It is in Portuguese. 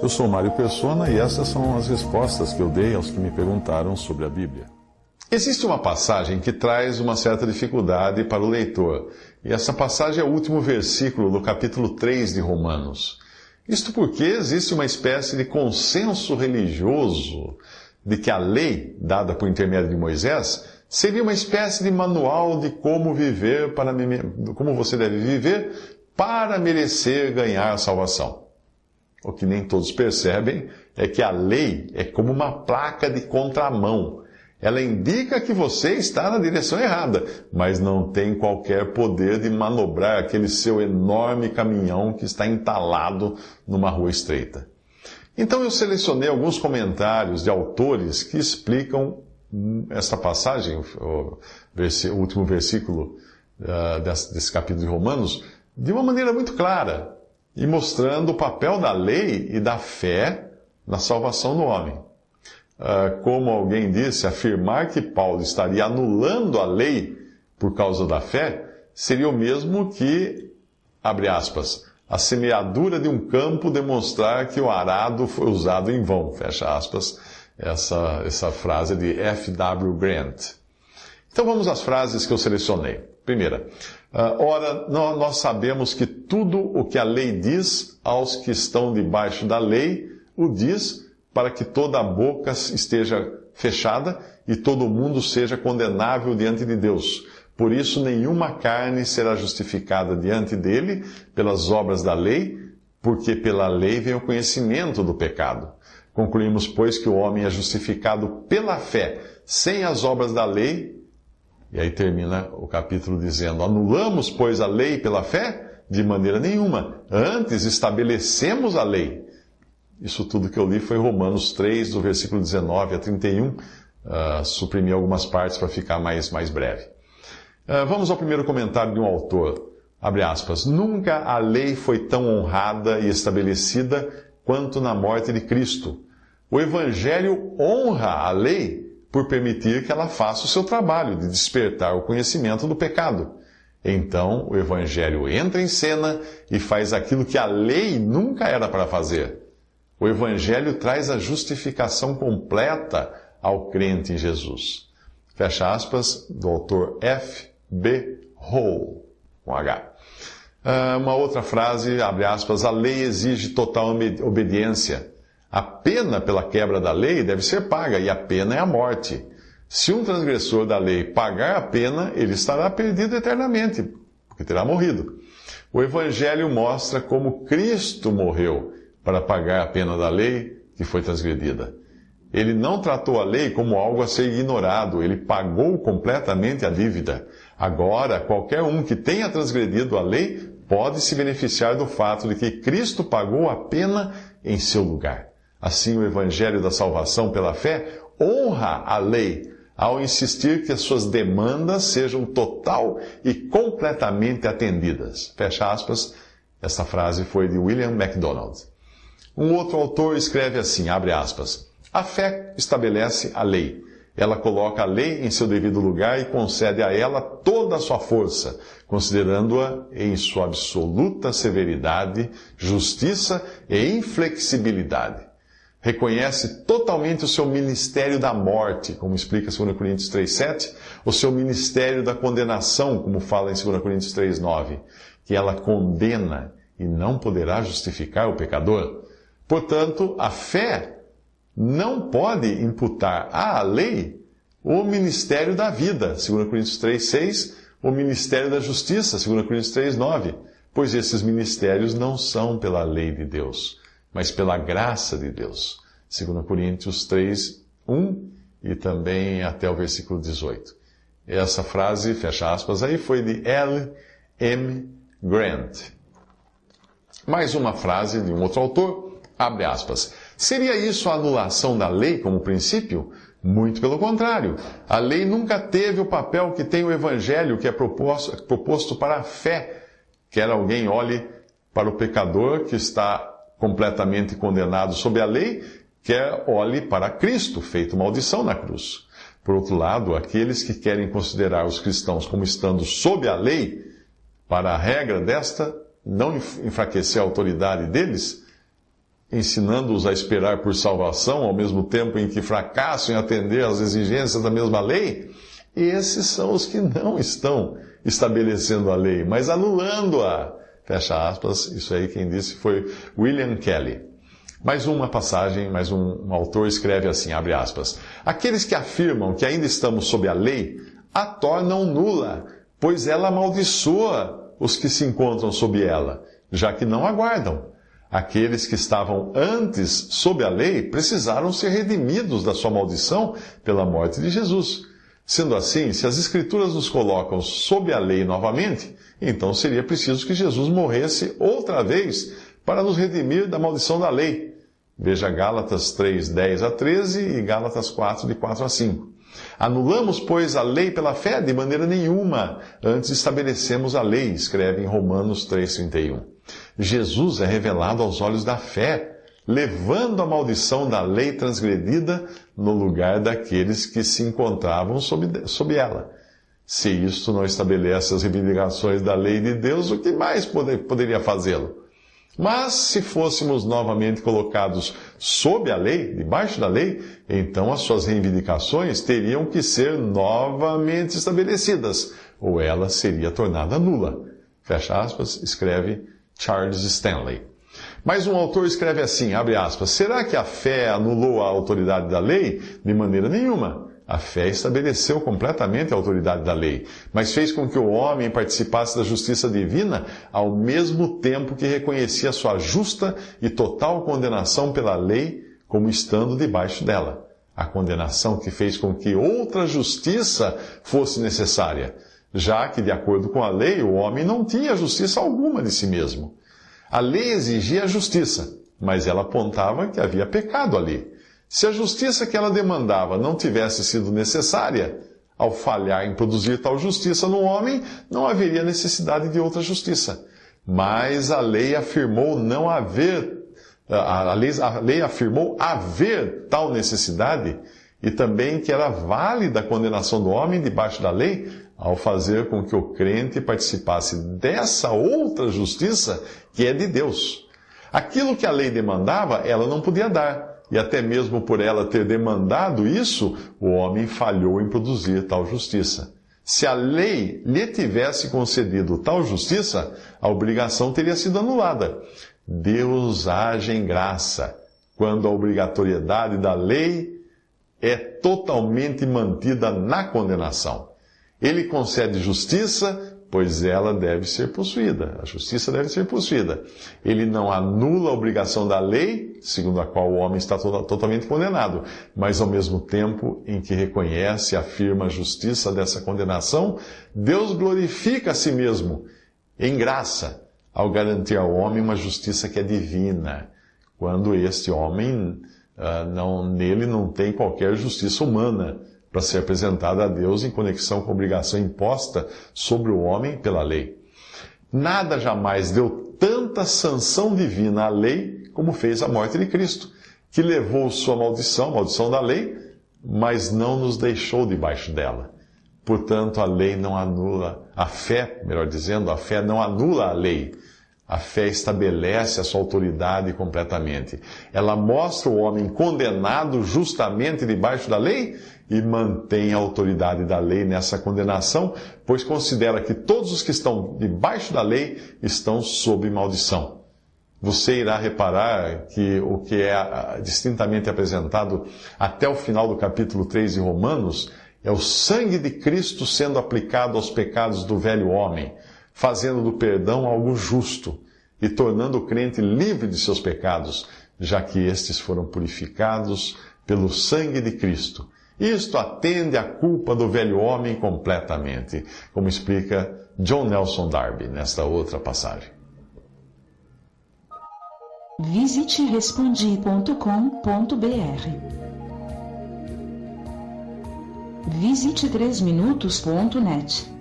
Eu sou Mário Persona e essas são as respostas que eu dei aos que me perguntaram sobre a Bíblia. Existe uma passagem que traz uma certa dificuldade para o leitor, e essa passagem é o último versículo do capítulo 3 de Romanos. Isto porque existe uma espécie de consenso religioso de que a lei, dada por intermédio de Moisés, seria uma espécie de manual de como viver, como você deve viver para merecer ganhar a salvação. O que nem todos percebem é que a lei é como uma placa de contramão. Ela indica que você está na direção errada, mas não tem qualquer poder de manobrar aquele seu enorme caminhão que está entalado numa rua estreita. Então eu selecionei alguns comentários de autores que explicam essa passagem, o último versículo desse capítulo de Romanos, de uma maneira muito clara, e mostrando o papel da lei e da fé na salvação do homem. Como alguém disse, afirmar que Paulo estaria anulando a lei por causa da fé seria o mesmo que, abre aspas, a semeadura de um campo demonstrar que o arado foi usado em vão, fecha aspas, essa frase de F.W. Grant. Então vamos às frases que eu selecionei. Primeira, ora, nós sabemos que tudo o que a lei diz aos que estão debaixo da lei, o diz para que toda a boca esteja fechada e todo mundo seja condenável diante de Deus. Por isso, nenhuma carne será justificada diante dele pelas obras da lei, porque pela lei vem o conhecimento do pecado. Concluímos, pois, que o homem é justificado pela fé, sem as obras da lei. E aí termina o capítulo dizendo, anulamos, pois, a lei pela fé? De maneira nenhuma. Antes estabelecemos a lei. Isso tudo que eu li foi Romanos 3, do versículo 19 a 31. Suprimi algumas partes para ficar mais breve. Vamos ao primeiro comentário de um autor. Abre aspas. Nunca a lei foi tão honrada e estabelecida quanto na morte de Cristo. O Evangelho honra a lei por permitir que ela faça o seu trabalho de despertar o conhecimento do pecado. Então, o Evangelho entra em cena e faz aquilo que a lei nunca era para fazer. O Evangelho traz a justificação completa ao crente em Jesus. Fecha aspas, do autor F. B. Hall, com H. Uma outra frase, abre aspas, a lei exige total obediência. A pena pela quebra da lei deve ser paga, e a pena é a morte. Se um transgressor da lei pagar a pena, ele estará perdido eternamente, porque terá morrido. O Evangelho mostra como Cristo morreu para pagar a pena da lei que foi transgredida. Ele não tratou a lei como algo a ser ignorado, ele pagou completamente a dívida. Agora, qualquer um que tenha transgredido a lei pode se beneficiar do fato de que Cristo pagou a pena em seu lugar. Assim, o Evangelho da salvação pela fé honra a lei ao insistir que as suas demandas sejam total e completamente atendidas. Fecha aspas, essa frase foi de William MacDonald. Um outro autor escreve assim, abre aspas, a fé estabelece a lei. Ela coloca a lei em seu devido lugar e concede a ela toda a sua força, considerando-a em sua absoluta severidade, justiça e inflexibilidade. Reconhece totalmente o seu ministério da morte, como explica 2 Coríntios 3,7, o seu ministério da condenação, como fala em 2 Coríntios 3,9, que ela condena e não poderá justificar o pecador. Portanto, a fé não pode imputar à lei o ministério da vida, 2 Coríntios 3,6, o ministério da justiça, 2 Coríntios 3,9, pois esses ministérios não são pela lei de Deus, mas pela graça de Deus. 2 Coríntios 3:1 e também até o versículo 18. Essa frase, fecha aspas, aí foi de L. M. Grant. Mais uma frase de um outro autor, abre aspas. Seria isso a anulação da lei como princípio? Muito pelo contrário. A lei nunca teve o papel que tem o Evangelho, que é proposto para a fé. Quer alguém olhe para o pecador que está completamente condenado sob a lei, quer olhe para Cristo, feito maldição na cruz. Por outro lado, aqueles que querem considerar os cristãos como estando sob a lei, para a regra desta não enfraquecer a autoridade deles, ensinando-os a esperar por salvação, ao mesmo tempo em que fracassam em atender às exigências da mesma lei, esses são os que não estão estabelecendo a lei, mas anulando-a. Fecha aspas, isso aí quem disse foi William Kelly. Mais uma passagem, mais um autor escreve assim, abre aspas, aqueles que afirmam que ainda estamos sob a lei, a tornam nula, pois ela amaldiçoa os que se encontram sob ela, já que não aguardam. Aqueles que estavam antes sob a lei precisaram ser redimidos da sua maldição pela morte de Jesus. Sendo assim, se as Escrituras nos colocam sob a lei novamente, então seria preciso que Jesus morresse outra vez para nos redimir da maldição da lei. Veja Gálatas 3, 10 a 13 e Gálatas 4, de 4 a 5. Anulamos, pois, a lei pela fé? De maneira nenhuma. Antes estabelecemos a lei, escreve em Romanos 3, 31. Jesus é revelado aos olhos da fé, levando a maldição da lei transgredida no lugar daqueles que se encontravam sob ela. Se isto não estabelece as reivindicações da lei de Deus, o que mais poderia fazê-lo? Mas, se fôssemos novamente colocados sob a lei, debaixo da lei, então as suas reivindicações teriam que ser novamente estabelecidas, ou ela seria tornada nula. Fecha aspas, escreve Charles Stanley. Mas um autor escreve assim, abre aspas, será que a fé anulou a autoridade da lei? De maneira nenhuma. A fé estabeleceu completamente a autoridade da lei, mas fez com que o homem participasse da justiça divina ao mesmo tempo que reconhecia sua justa e total condenação pela lei como estando debaixo dela. A condenação que fez com que outra justiça fosse necessária, já que, de acordo com a lei, o homem não tinha justiça alguma de si mesmo. A lei exigia a justiça, mas ela apontava que havia pecado ali. Se a justiça que ela demandava não tivesse sido necessária, ao falhar em produzir tal justiça no homem, não haveria necessidade de outra justiça. Mas a lei afirmou não haver, a lei afirmou haver tal necessidade, e também que era válida a condenação do homem debaixo da lei, ao fazer com que o crente participasse dessa outra justiça que é de Deus. Aquilo que a lei demandava, ela não podia dar. E até mesmo por ela ter demandado isso, o homem falhou em produzir tal justiça. Se a lei lhe tivesse concedido tal justiça, a obrigação teria sido anulada. Deus age em graça, quando a obrigatoriedade da lei é totalmente mantida na condenação. Ele concede justiça, pois ela deve ser possuída. A justiça deve ser possuída. Ele não anula a obrigação da lei, segundo a qual o homem está totalmente condenado, mas ao mesmo tempo em que reconhece e afirma a justiça dessa condenação, Deus glorifica a si mesmo em graça, ao garantir ao homem uma justiça que é divina, quando este homem, nele não tem qualquer justiça humana para ser apresentada a Deus em conexão com a obrigação imposta sobre o homem pela lei. Nada jamais deu tanta sanção divina à lei como fez a morte de Cristo, que levou sua maldição, a maldição da lei, mas não nos deixou debaixo dela. Portanto, a lei não anula, a fé, melhor dizendo, a fé não anula a lei. A fé estabelece a sua autoridade completamente. Ela mostra o homem condenado justamente debaixo da lei e mantém a autoridade da lei nessa condenação, pois considera que todos os que estão debaixo da lei estão sob maldição. Você irá reparar que o que é distintamente apresentado até o final do capítulo 3 de Romanos é o sangue de Cristo sendo aplicado aos pecados do velho homem, fazendo do perdão algo justo e tornando o crente livre de seus pecados, já que estes foram purificados pelo sangue de Cristo. Isto atende à culpa do velho homem completamente, como explica John Nelson Darby nesta outra passagem. Visite respondi.com.br. Visite 3minutos.net.